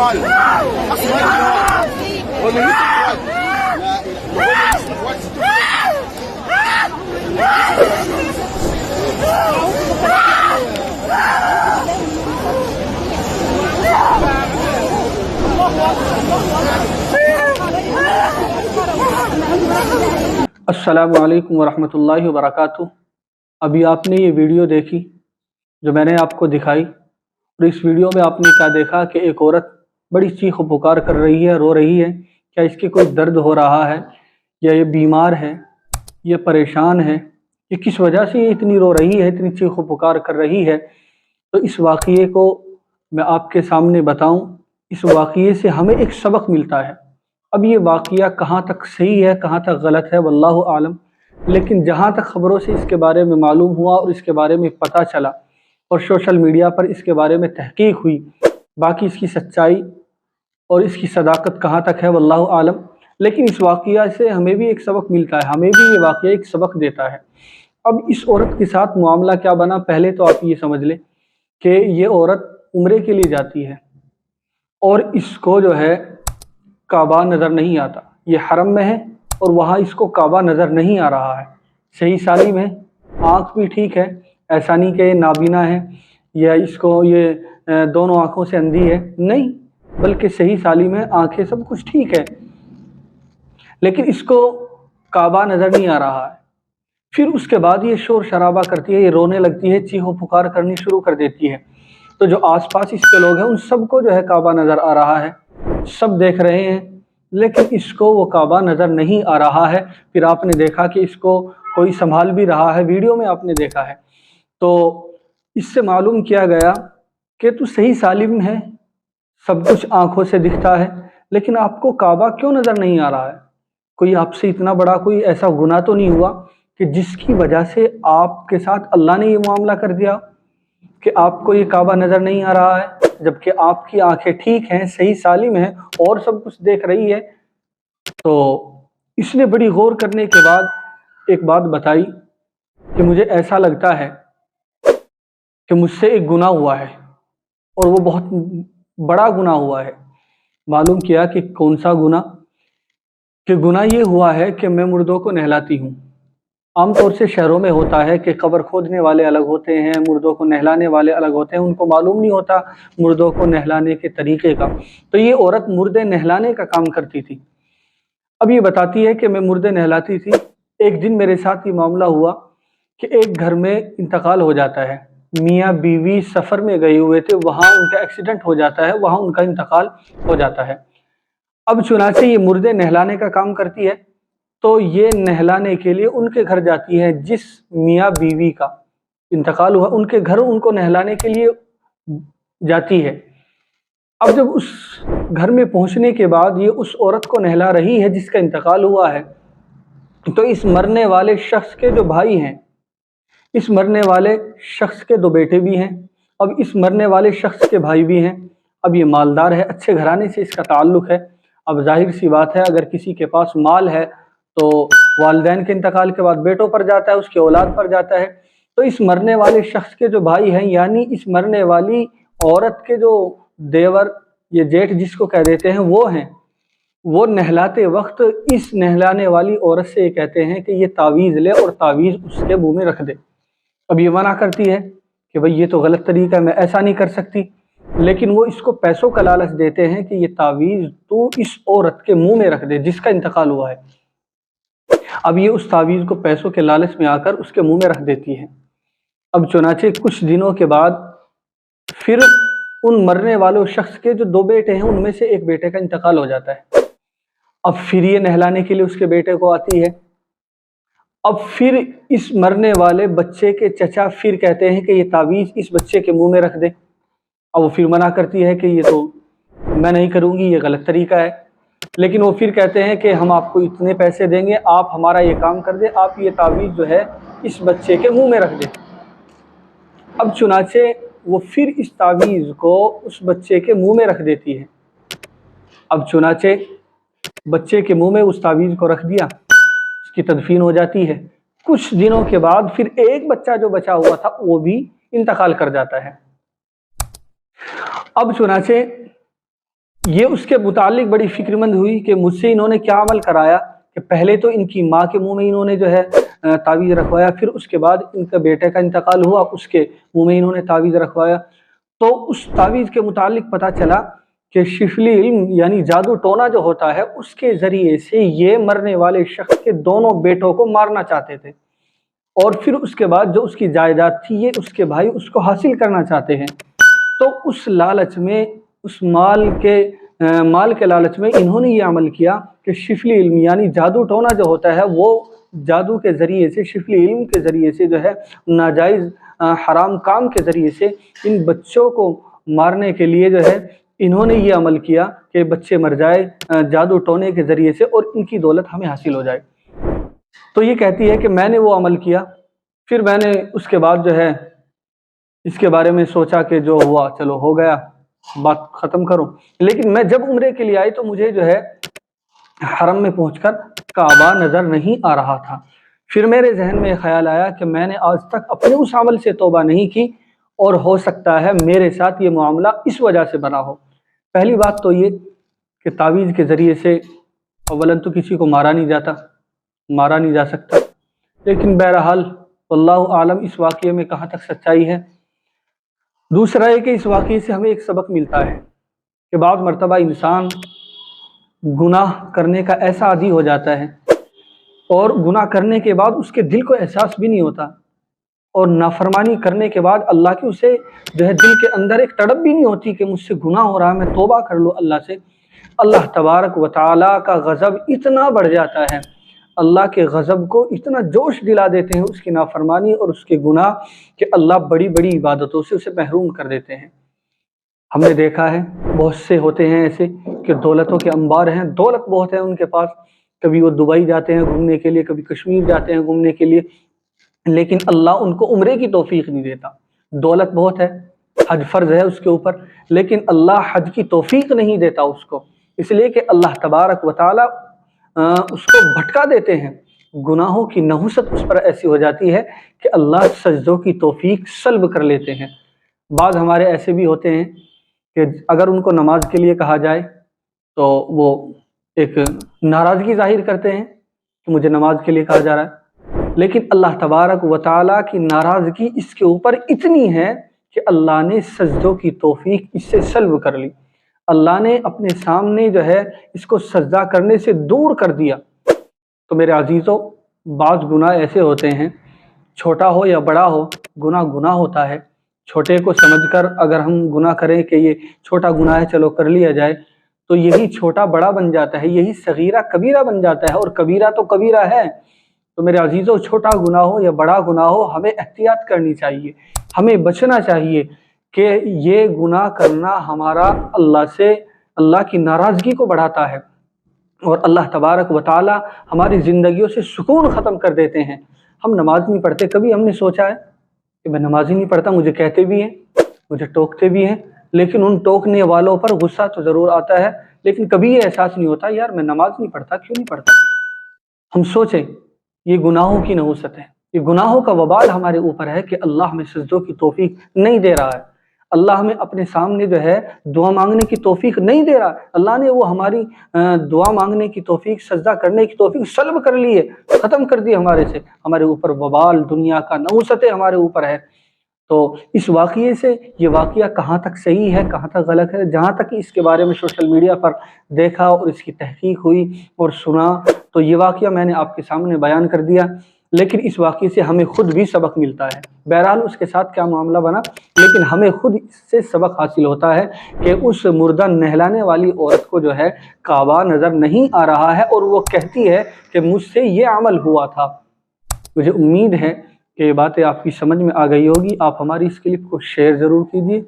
اخوان هم يسوا السلام علیکم ورحمۃ اللہ وبرکاتہ۔ ابھی آپ نے یہ ویڈیو دیکھی جو میں نے آپ کو دکھائی، اور اس ویڈیو میں آپ نے کیا دیکھا کہ ایک عورت بڑی چیخ و پکار کر رہی ہے، رو رہی ہے۔ کیا اس کے کوئی درد ہو رہا ہے، یا یہ بیمار ہے، یہ پریشان ہے، یہ کس وجہ سے یہ اتنی رو رہی ہے، اتنی چیخ و پکار کر رہی ہے؟ تو اس واقعے کو میں آپ کے سامنے بتاؤں۔ اس واقعے سے ہمیں ایک سبق ملتا ہے۔ اب یہ واقعہ کہاں تک صحیح ہے، کہاں تک غلط ہے، واللہ عالم، لیکن جہاں تک خبروں سے اس کے بارے میں معلوم ہوا اور اس کے بارے میں پتہ چلا اور سوشل میڈیا پر اس کے بارے میں تحقیق ہوئی، باقی اس کی سچائی اور اس کی صداقت کہاں تک ہے واللہ عالم، لیکن اس واقعہ سے ہمیں بھی ایک سبق ملتا ہے، ہمیں بھی یہ واقعہ ایک سبق دیتا ہے۔ اب اس عورت کے ساتھ معاملہ کیا بنا، پہلے تو آپ یہ سمجھ لیں کہ یہ عورت عمرے کے لیے جاتی ہے اور اس کو جو ہے کعبہ نظر نہیں آتا، یہ حرم میں ہے اور وہاں اس کو کعبہ نظر نہیں آ رہا ہے، صحیح سالم ہے، آنکھ بھی ٹھیک ہے، ایسا نہیں کہ یہ نابینا ہے یا اس کو یہ دونوں آنکھوں سے اندھی ہے، نہیں، بلکہ صحیح سالم ہے، آنکھیں سب کچھ ٹھیک ہے، لیکن اس کو کعبہ نظر نہیں آ رہا ہے۔ پھر اس کے بعد یہ شور شرابہ کرتی ہے، یہ رونے لگتی ہے، چیخ و پکار کرنی شروع کر دیتی ہے۔ تو جو آس پاس اس کے لوگ ہیں ان سب کو جو ہے کعبہ نظر آ رہا ہے، سب دیکھ رہے ہیں، لیکن اس کو وہ کعبہ نظر نہیں آ رہا ہے۔ پھر آپ نے دیکھا کہ اس کو کوئی سنبھال بھی رہا ہے، ویڈیو میں آپ نے دیکھا ہے۔ تو اس سے معلوم کیا گیا کہ تو صحیح سالم ہے، سب کچھ آنکھوں سے دکھتا ہے، لیکن آپ کو کعبہ کیوں نظر نہیں آ رہا ہے؟ کوئی آپ سے اتنا بڑا کوئی ایسا گناہ تو نہیں ہوا کہ جس کی وجہ سے آپ کے ساتھ اللہ نے یہ معاملہ کر دیا کہ آپ کو یہ کعبہ نظر نہیں آ رہا ہے، جبکہ آپ کی آنکھیں ٹھیک ہیں، صحیح سالم ہیں اور سب کچھ دیکھ رہی ہے؟ تو اس نے بڑی غور کرنے کے بعد ایک بات بتائی کہ مجھے ایسا لگتا ہے کہ مجھ سے ایک گناہ ہوا ہے اور وہ بہت بڑا گناہ ہوا ہے۔ معلوم کیا کہ کون سا گناہ؟ کہ گناہ یہ ہوا ہے کہ میں مردوں کو نہلاتی ہوں۔ عام طور سے شہروں میں ہوتا ہے کہ قبر کھودنے والے الگ ہوتے ہیں، مردوں کو نہلانے والے الگ ہوتے ہیں، ان کو معلوم نہیں ہوتا مردوں کو نہلانے کے طریقے کا۔ تو یہ عورت مردے نہلانے کا کام کرتی تھی۔ اب یہ بتاتی ہے کہ میں مردے نہلاتی تھی، ایک دن میرے ساتھ یہ معاملہ ہوا کہ ایک گھر میں انتقال ہو جاتا ہے، میاں بیوی سفر میں گئے ہوئے تھے، وہاں ان کا ایکسیڈنٹ ہو جاتا ہے، وہاں ان کا انتقال ہو جاتا ہے۔ اب چنانچہ یہ مردے نہلانے کا کام کرتی ہے، تو یہ نہلانے کے لیے ان کے گھر جاتی ہے، جس میاں بیوی کا انتقال ہوا ان کے گھر ان کو نہلانے کے لیے جاتی ہے۔ اب جب اس گھر میں پہنچنے کے بعد یہ اس عورت کو نہلا رہی ہے جس کا انتقال ہوا ہے، تو اس مرنے والے شخص کے جو بھائی ہیں، اس مرنے والے شخص کے دو بیٹے بھی ہیں، اب اس مرنے والے شخص کے بھائی بھی ہیں۔ اب یہ مالدار ہے، اچھے گھرانے سے اس کا تعلق ہے۔ اب ظاہر سی بات ہے اگر کسی کے پاس مال ہے تو والدین کے انتقال کے بعد بیٹوں پر جاتا ہے، اس کی اولاد پر جاتا ہے۔ تو اس مرنے والے شخص کے جو بھائی ہیں، یعنی اس مرنے والی عورت کے جو دیور یا جیٹھ جس کو کہہ دیتے ہیں وہ ہیں، وہ نہلاتے وقت اس نہلانے والی عورت سے یہ کہتے ہیں کہ یہ تعویذ لے اور تعویذ اس کے منہ میں رکھ دے۔ اب یہ منع کرتی ہے کہ بھئی یہ تو غلط طریقہ ہے، میں ایسا نہیں کر سکتی، لیکن وہ اس کو پیسوں کا لالچ دیتے ہیں کہ یہ تعویذ تو اس عورت کے منہ میں رکھ دے جس کا انتقال ہوا ہے۔ اب یہ اس تعویذ کو پیسوں کے لالچ میں آ کر اس کے منہ میں رکھ دیتی ہے۔ اب چنانچہ کچھ دنوں کے بعد پھر ان مرنے والوں شخص کے جو دو بیٹے ہیں ان میں سے ایک بیٹے کا انتقال ہو جاتا ہے۔ اب پھر یہ نہلانے کے لیے اس کے بیٹے کو آتی ہے۔ اب پھر اس مرنے والے بچے کے چچا پھر کہتے ہیں کہ یہ تعویذ اس بچے کے منہ میں رکھ دے۔ اب وہ پھر منع کرتی ہے کہ یہ تو میں نہیں کروں گی، یہ غلط طریقہ ہے، لیکن وہ پھر کہتے ہیں کہ ہم آپ کو اتنے پیسے دیں گے، آپ ہمارا یہ کام کر دیں، آپ یہ تعویذ جو ہے اس بچے کے منہ میں رکھ دیں۔ اب چنانچہ وہ پھر اس تعویذ کو اس بچے کے منہ میں رکھ دیتی ہے۔ اب چنانچہ بچے کے منہ میں اس تعویذ کو رکھ دیا، اس کی تدفین ہو جاتی ہے۔ کچھ دنوں کے بعد پھر ایک بچہ جو بچا ہوا تھا وہ بھی انتقال کر جاتا ہے۔ اب چنانچہ یہ اس کے متعلق بڑی فکر مند ہوئی کہ مجھ سے انہوں نے کیا عمل کرایا، کہ پہلے تو ان کی ماں کے منہ میں انہوں نے جو ہے تعویذ رکھوایا، پھر اس کے بعد ان کا بیٹے کا انتقال ہوا، اس کے منہ میں انہوں نے تعویذ رکھوایا۔ تو اس تعویذ کے متعلق پتہ چلا کہ شفلی علم یعنی جادو ٹونا جو ہوتا ہے، اس کے ذریعے سے یہ مرنے والے شخص کے دونوں بیٹوں کو مارنا چاہتے تھے، اور پھر اس کے بعد جو اس کی جائیداد تھی یہ اس کے بھائی اس کو حاصل کرنا چاہتے ہیں۔ تو اس لالچ میں، اس مال کے لالچ میں انہوں نے یہ عمل کیا کہ شفلی علم یعنی جادو ٹونا جو ہوتا ہے، وہ جادو کے ذریعے سے، شفلی علم کے ذریعے سے جو ہے ناجائز حرام کام کے ذریعے سے ان بچوں کو مارنے کے لیے جو ہے انہوں نے یہ عمل کیا کہ بچے مر جائے جادو ٹونے کے ذریعے سے، اور ان کی دولت ہمیں حاصل ہو جائے۔ تو یہ کہتی ہے کہ میں نے وہ عمل کیا، پھر میں نے اس کے بعد جو ہے اس کے بارے میں سوچا کہ جو ہوا چلو ہو گیا، بات ختم کروں۔ لیکن میں جب عمرے کے لیے آئی تو مجھے جو ہے حرم میں پہنچ کر کعبہ نظر نہیں آ رہا تھا۔ پھر میرے ذہن میں خیال آیا کہ میں نے آج تک اپنے اس عمل سے توبہ نہیں کی، اور ہو سکتا ہے میرے ساتھ یہ معاملہ اس وجہ سے بنا ہو۔ پہلی بات تو یہ کہ تعویذ کے ذریعے سے اولاً تو کسی کو مارا نہیں جا سکتا، لیکن بہرحال واللہ عالم اس واقعے میں کہاں تک سچائی ہے۔ دوسرا ہے کہ اس واقعے سے ہمیں ایک سبق ملتا ہے کہ بعض مرتبہ انسان گناہ کرنے کا ایسا عادی ہو جاتا ہے، اور گناہ کرنے کے بعد اس کے دل کو احساس بھی نہیں ہوتا، اور نافرمانی کرنے کے بعد اللہ کی اسے جو ہے دل کے اندر ایک تڑپ بھی نہیں ہوتی کہ مجھ سے گناہ ہو رہا ہے، میں توبہ کر لوں اللہ سے۔ اللہ تبارک و تعالیٰ کا غضب اتنا بڑھ جاتا ہے، اللہ کے غضب کو اتنا جوش دلا دیتے ہیں اس کی نافرمانی اور اس کے گناہ، کہ اللہ بڑی بڑی عبادتوں سے اسے محروم کر دیتے ہیں۔ ہم نے دیکھا ہے بہت سے ہوتے ہیں ایسے کہ دولتوں کے انبار ہیں، دولت بہت ہے ان کے پاس، کبھی وہ دبئی جاتے ہیں گھومنے کے لیے، کبھی کشمیر جاتے ہیں گھومنے کے لیے، لیکن اللہ ان کو عمرے کی توفیق نہیں دیتا۔ دولت بہت ہے، حج فرض ہے اس کے اوپر، لیکن اللہ حج کی توفیق نہیں دیتا اس کو، اس لیے کہ اللہ تبارک و تعالیٰ اس کو بھٹکا دیتے ہیں۔ گناہوں کی نحوست اس پر ایسی ہو جاتی ہے کہ اللہ سجدوں کی توفیق سلب کر لیتے ہیں۔ بعض ہمارے ایسے بھی ہوتے ہیں کہ اگر ان کو نماز کے لیے کہا جائے تو وہ ایک ناراضگی ظاہر کرتے ہیں کہ مجھے نماز کے لیے کہا جا رہا ہے، لیکن اللہ تبارک و تعالیٰ کی ناراضگی اس کے اوپر اتنی ہے کہ اللہ نے سجدوں کی توفیق اس سے سلب کر لی، اللہ نے اپنے سامنے جو ہے اس کو سجدہ کرنے سے دور کر دیا۔ تو میرے عزیزوں، بعض گناہ ایسے ہوتے ہیں، چھوٹا ہو یا بڑا ہو، گناہ ہوتا ہے۔ چھوٹے کو سمجھ کر اگر ہم گناہ کریں کہ یہ چھوٹا گناہ ہے چلو کر لیا جائے، تو یہی چھوٹا بڑا بن جاتا ہے، یہی صغیرہ کبیرہ بن جاتا ہے، اور کبیرہ تو کبیرہ ہے۔ تو میرے عزیزوں، چھوٹا گناہ ہو یا بڑا گناہ ہو، ہمیں احتیاط کرنی چاہیے، ہمیں بچنا چاہیے کہ یہ گناہ کرنا ہمارا اللہ کی ناراضگی کو بڑھاتا ہے، اور اللہ تبارک و تعالی ہماری زندگیوں سے سکون ختم کر دیتے ہیں۔ ہم نماز نہیں پڑھتے، کبھی ہم نے سوچا ہے کہ میں نماز ہی نہیں پڑھتا، مجھے کہتے بھی ہیں، مجھے ٹوکتے بھی ہیں، لیکن ان ٹوکنے والوں پر غصہ تو ضرور آتا ہے، لیکن کبھی یہ احساس نہیں ہوتا یار میں نماز نہیں پڑھتا، کیوں نہیں پڑھتا؟ ہم سوچیں، یہ گناہوں کی نحوست ہے، یہ گناہوں کا وبال ہمارے اوپر ہے کہ اللہ ہمیں سجدوں کی توفیق نہیں دے رہا ہے، اللہ ہمیں اپنے سامنے جو ہے دعا مانگنے کی توفیق نہیں دے رہا، اللہ نے وہ ہماری دعا مانگنے کی توفیق، سجدہ کرنے کی توفیق سلب کر لی ہے، ختم کر دی ہمارے سے، ہمارے اوپر وبال دنیا کا نحوستیں ہمارے اوپر ہے۔ تو اس واقعے سے یہ واقعہ کہاں تک صحیح ہے، کہاں تک غلط ہے، جہاں تک اس کے بارے میں سوشل میڈیا پر دیکھا اور اس کی تحقیق ہوئی اور سنا، تو یہ واقعہ میں نے آپ کے سامنے بیان کر دیا، لیکن اس واقعے سے ہمیں خود بھی سبق ملتا ہے۔ بہرحال اس کے ساتھ کیا معاملہ بنا، لیکن ہمیں خود اس سے سبق حاصل ہوتا ہے کہ اس مردہ نہلانے والی عورت کو جو ہے کعبہ نظر نہیں آ رہا ہے، اور وہ کہتی ہے کہ مجھ سے یہ عمل ہوا تھا۔ مجھے امید ہے کہ یہ باتیں آپ کی سمجھ میں آ گئی ہوگی۔ آپ ہماری اس کلپ کو شیئر ضرور کیجیے۔